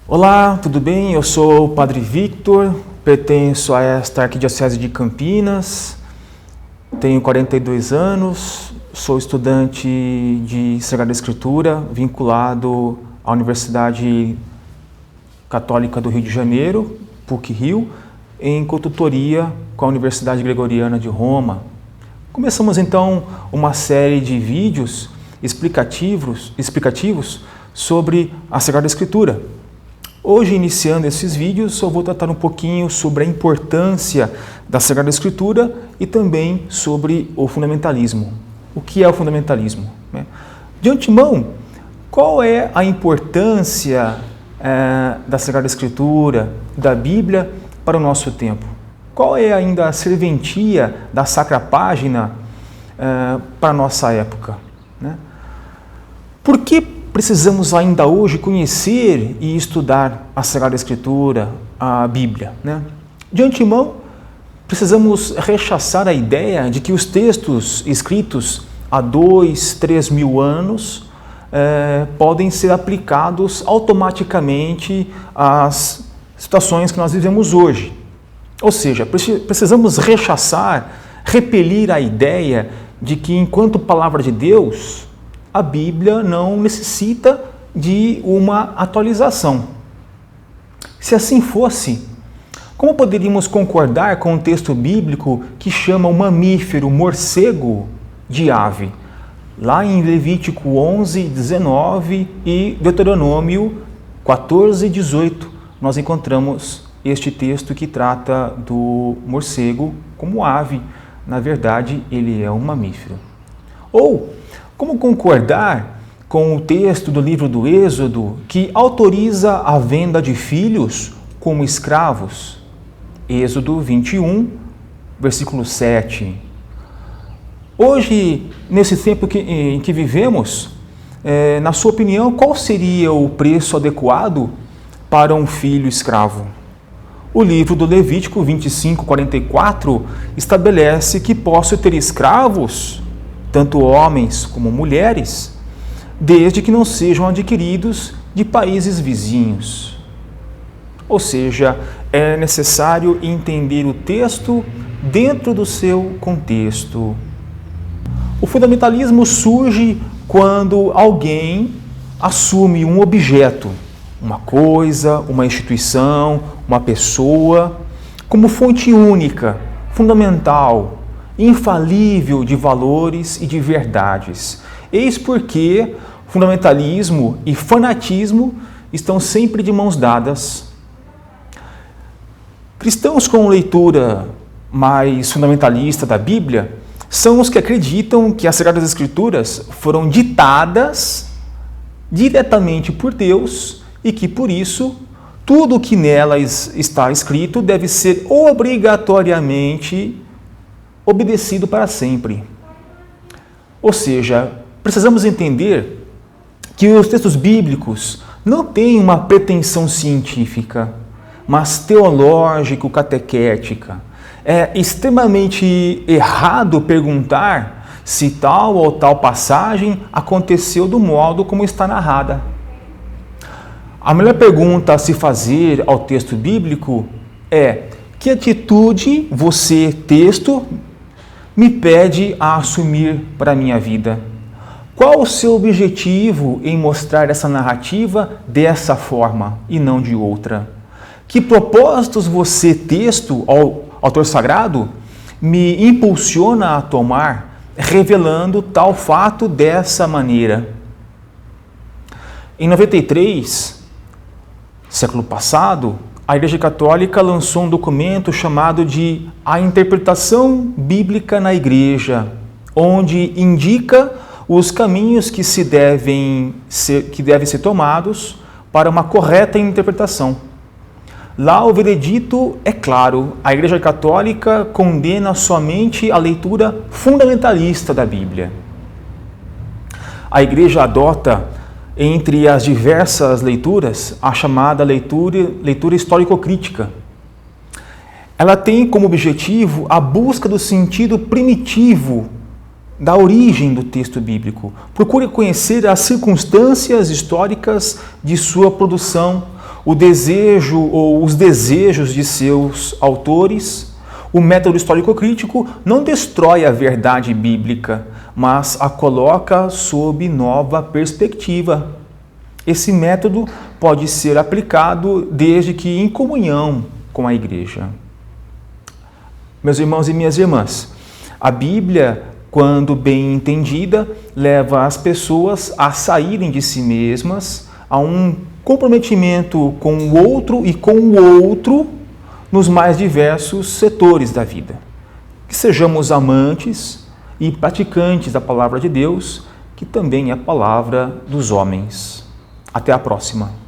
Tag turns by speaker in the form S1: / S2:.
S1: Olá, tudo bem? Eu sou o Padre Victor, pertenço a esta Arquidiocese de Campinas, tenho 42 anos, sou estudante de Sagrada Escritura, vinculado à Universidade Católica do Rio de Janeiro, PUC-Rio, em cotutoria com a Universidade Gregoriana de Roma. Começamos então uma série de vídeos explicativos sobre a Sagrada Escritura. Hoje, iniciando esses vídeos, eu vou tratar um pouquinho sobre a importância da Sagrada Escritura e também sobre o fundamentalismo. O que é o fundamentalismo? De antemão, qual é a importância da Sagrada Escritura, da Bíblia, para o nosso tempo? Qual é ainda a serventia da Sacra Página para a nossa época? Por que precisamos ainda hoje conhecer e estudar a Sagrada Escritura, a Bíblia? De antemão, precisamos rechaçar a ideia de que os textos escritos há 2, 3 mil anos podem ser aplicados automaticamente às situações que nós vivemos hoje. Ou seja, precisamos rechaçar, repelir a ideia de que, enquanto palavra de Deus, a Bíblia não necessita de uma atualização. Se assim fosse, como poderíamos concordar com um texto bíblico que chama o mamífero morcego de ave? Lá em Levítico 11, 19 e Deuteronômio 14, 18, nós encontramos este texto que trata do morcego como ave. Na verdade, ele é um mamífero. Ou como concordar com o texto do livro do Êxodo que autoriza a venda de filhos como escravos? Êxodo 21, versículo 7. Hoje, nesse tempo em que vivemos, na sua opinião, qual seria o preço adequado para um filho escravo? O livro do Levítico 25, 44 estabelece que posso ter escravos, tanto homens como mulheres, desde que não sejam adquiridos de países vizinhos. Ou seja, é necessário entender o texto dentro do seu contexto. O fundamentalismo surge quando alguém assume um objeto, uma coisa, uma instituição, uma pessoa, como fonte única, fundamental, infalível de valores e de verdades. Eis porque fundamentalismo e fanatismo estão sempre de mãos dadas. Cristãos com leitura mais fundamentalista da Bíblia são os que acreditam que as Sagradas Escrituras foram ditadas diretamente por Deus e que, por isso, tudo o que nelas está escrito deve ser obrigatoriamente obedecido para sempre. Ou seja, precisamos entender que os textos bíblicos não têm uma pretensão científica, mas teológico-catequética. É extremamente errado perguntar se tal ou tal passagem aconteceu do modo como está narrada. A melhor pergunta a se fazer ao texto bíblico é: que atitude você, texto, me pede a assumir para a minha vida? Qual o seu objetivo em mostrar essa narrativa dessa forma e não de outra? Que propósitos você, texto, autor sagrado, me impulsiona a tomar, revelando tal fato dessa maneira? Em 93, século passado, a Igreja Católica lançou um documento chamado de A Interpretação Bíblica na Igreja, onde indica os caminhos que devem ser tomados para uma correta interpretação. Lá o veredito é claro: a Igreja Católica condena somente a leitura fundamentalista da Bíblia. A Igreja adota, entre as diversas leituras, a chamada leitura histórico-crítica. Ela tem como objetivo a busca do sentido primitivo da origem do texto bíblico. Procure conhecer as circunstâncias históricas de sua produção, o desejo ou os desejos de seus autores, o método histórico-crítico não destrói a verdade bíblica, mas a coloca sob nova perspectiva. Esse método pode ser aplicado desde que em comunhão com a igreja. Meus irmãos e minhas irmãs, a Bíblia, quando bem entendida, leva as pessoas a saírem de si mesmas, a um comprometimento com o outro e com o outro nos mais diversos setores da vida. Que sejamos amantes e praticantes da palavra de Deus, que também é a palavra dos homens. Até a próxima.